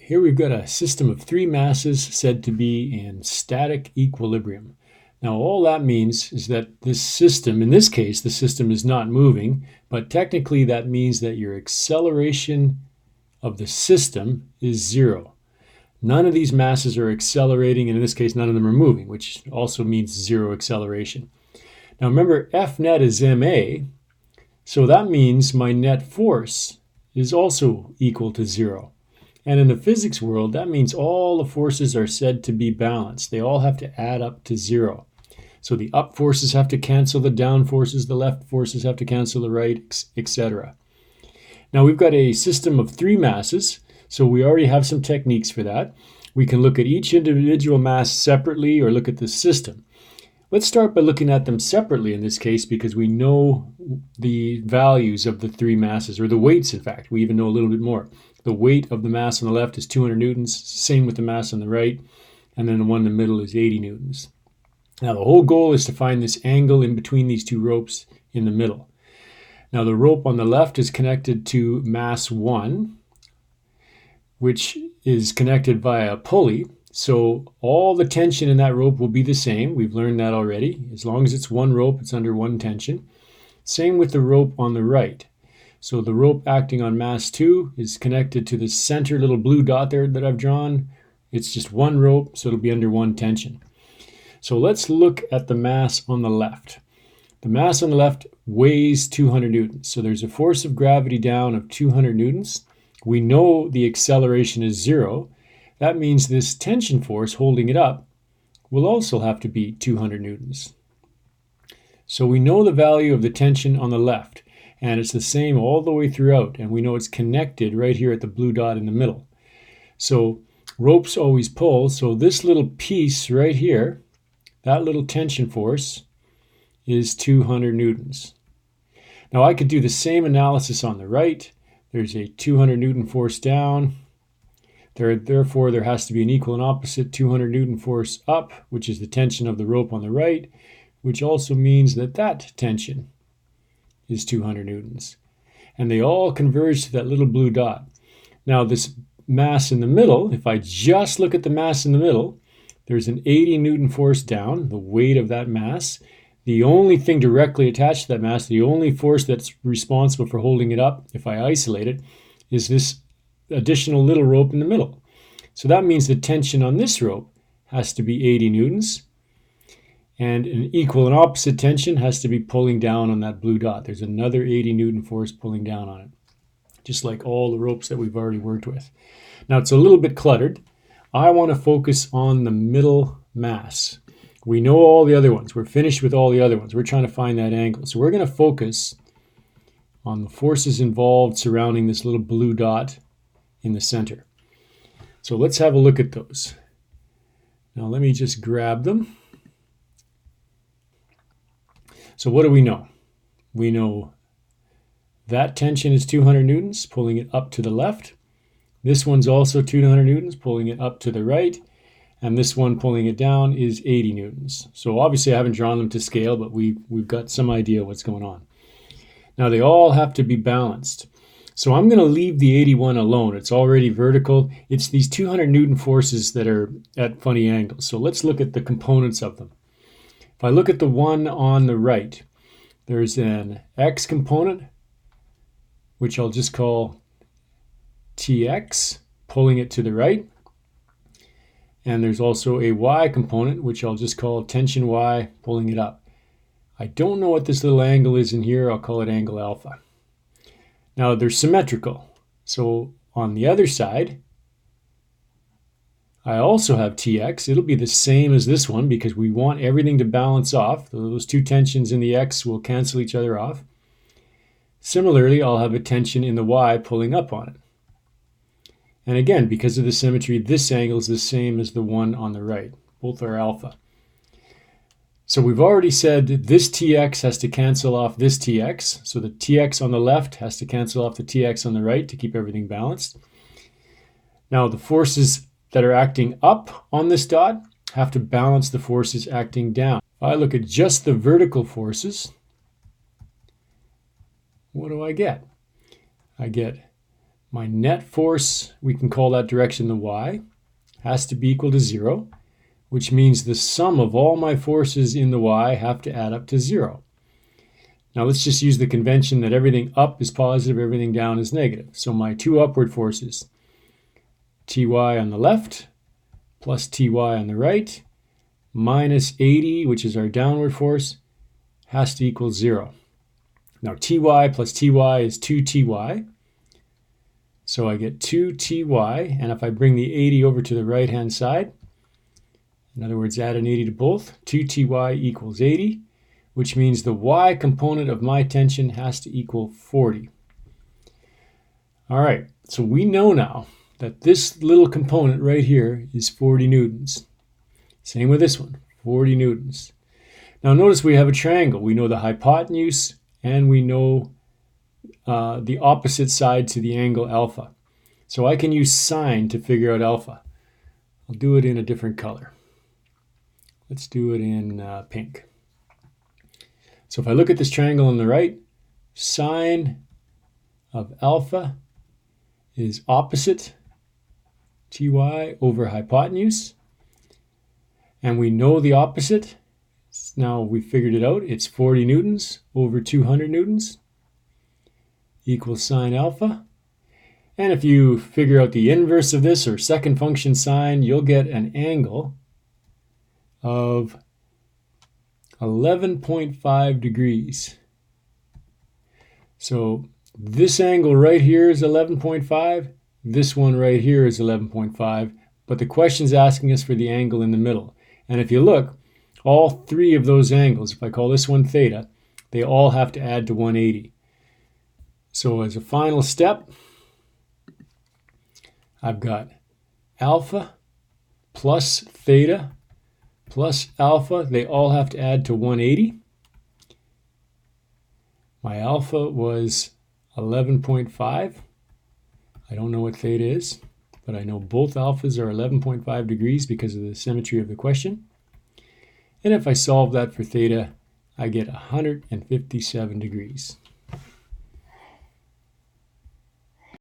Here we've got a system of three masses said to be in static equilibrium. Now all that means is that this system, in this case, the system is not moving, but technically that means that your acceleration of the system is zero. None of these masses are accelerating, and in this case, none of them are moving, which also means zero acceleration. Now remember, F net is ma, so that means my net force is also equal to zero. And in the physics world, that means all the forces are said to be balanced. They all have to add up to zero. So the up forces have to cancel the down forces, the left forces have to cancel the right, etc. Now we've got a system of three masses, so we already have some techniques for that. We can look at each individual mass separately or look at the system. Let's start by looking at them separately in this case because we know the values of the three masses, or the weights in fact. We even know a little bit more. The weight of the mass on the left is 200 newtons, same with the mass on the right, and then the one in the middle is 80 newtons. Now the whole goal is to find this angle in between these two ropes in the middle. Now the rope on the left is connected to mass 1, which is connected via a pulley. So all the tension in that rope will be the same. We've learned that already. As long as it's one rope, it's under one tension. Same with the rope on the right. So the rope acting on mass 2 is connected to the center little blue dot there that I've drawn. It's just one rope, so it'll be under one tension. So let's look at the mass on the left. The mass on the left weighs 200 newtons. So there's a force of gravity down of 200 newtons. We know the acceleration is zero. That means this tension force holding it up will also have to be 200 newtons. So we know the value of the tension on the left, and it's the same all the way throughout, and we know it's connected right here at the blue dot in the middle. So ropes always pull, so this little piece right here, that little tension force is 200 newtons. Now I could do the same analysis on the right. There's a 200 newton force down. Therefore, there has to be an equal and opposite 200 newton force up, which is the tension of the rope on the right, which also means that that tension is 200 newtons. And they all converge to that little blue dot. Now this mass in the middle, if I just look at the mass in the middle, there's an 80 newton force down, the weight of that mass. The only thing directly attached to that mass, the only force that's responsible for holding it up, if I isolate it, is this additional little rope in the middle. So that means the tension on this rope has to be 80 newtons, and an equal and opposite tension has to be pulling down on that blue dot. There's another 80 newton force pulling down on it, just like all the ropes that we've already worked with. Now it's a little bit cluttered. I want to focus on the middle mass. We know all the other ones. We're finished with all the other ones. We're trying to find that angle. So we're going to focus on the forces involved surrounding this little blue dot in the center. So let's have a look at those. Now let me just grab them. So what do we know? We know that tension is 200 newtons, pulling it up to the left. This one's also 200 newtons, pulling it up to the right. And this one pulling it down is 80 newtons. So obviously I haven't drawn them to scale, but we've got some idea what's going on. Now they all have to be balanced. So I'm going to leave the 81 alone. It's already vertical. It's these 200 newton forces that are at funny angles. So let's look at the components of them. If I look at the one on the right, there's an X component, which I'll just call TX, pulling it to the right. And there's also a Y component, which I'll just call tension Y, pulling it up. I don't know what this little angle is in here. I'll call it angle alpha. Now they're symmetrical. So on the other side, I also have TX. It'll be the same as this one because we want everything to balance off. Those two tensions in the X will cancel each other off. Similarly, I'll have a tension in the Y pulling up on it. And again, because of the symmetry, this angle is the same as the one on the right. Both are alpha. So we've already said this TX has to cancel off this TX. So the TX on the left has to cancel off the TX on the right to keep everything balanced. Now the forces that are acting up on this dot have to balance the forces acting down. If I look at just the vertical forces, what do I get? I get My net force, we can call that direction the y, has to be equal to 0, which means the sum of all my forces in the y have to add up to 0. Now let's just use the convention that everything up is positive, everything down is negative. So my two upward forces, Ty on the left plus Ty on the right, minus 80, which is our downward force, has to equal 0. Now Ty plus Ty is 2Ty. So I get 2Ty, and if I bring the 80 over to the right-hand side, in other words, add an 80 to both, 2Ty equals 80, which means the y component of my tension has to equal 40. All right, so we know now that this little component right here is 40 newtons. Same with this one, 40 newtons. Now notice we have a triangle. We know the hypotenuse, and we know the opposite side to the angle alpha. So I can use sine to figure out alpha. I'll do it in a different color. Let's do it in pink. So if I look at this triangle on the right, sine of alpha is opposite Ty over hypotenuse. And we know the opposite. Now we figured it out. It's 40 newtons over 200 newtons equals sine alpha. And if you figure out the inverse of this, or second function sine, you'll get an angle of 11.5 degrees. So this angle right here is 11.5. This one right here is 11.5. But the question's asking us for the angle in the middle. And if you look, all three of those angles, if I call this one theta, they all have to add to 180. So as a final step, I've got alpha plus theta plus alpha. They all have to add to 180. My alpha was 11.5. I don't know what theta is, but I know both alphas are 11.5 degrees because of the symmetry of the question. And if I solve that for theta, I get 157 degrees.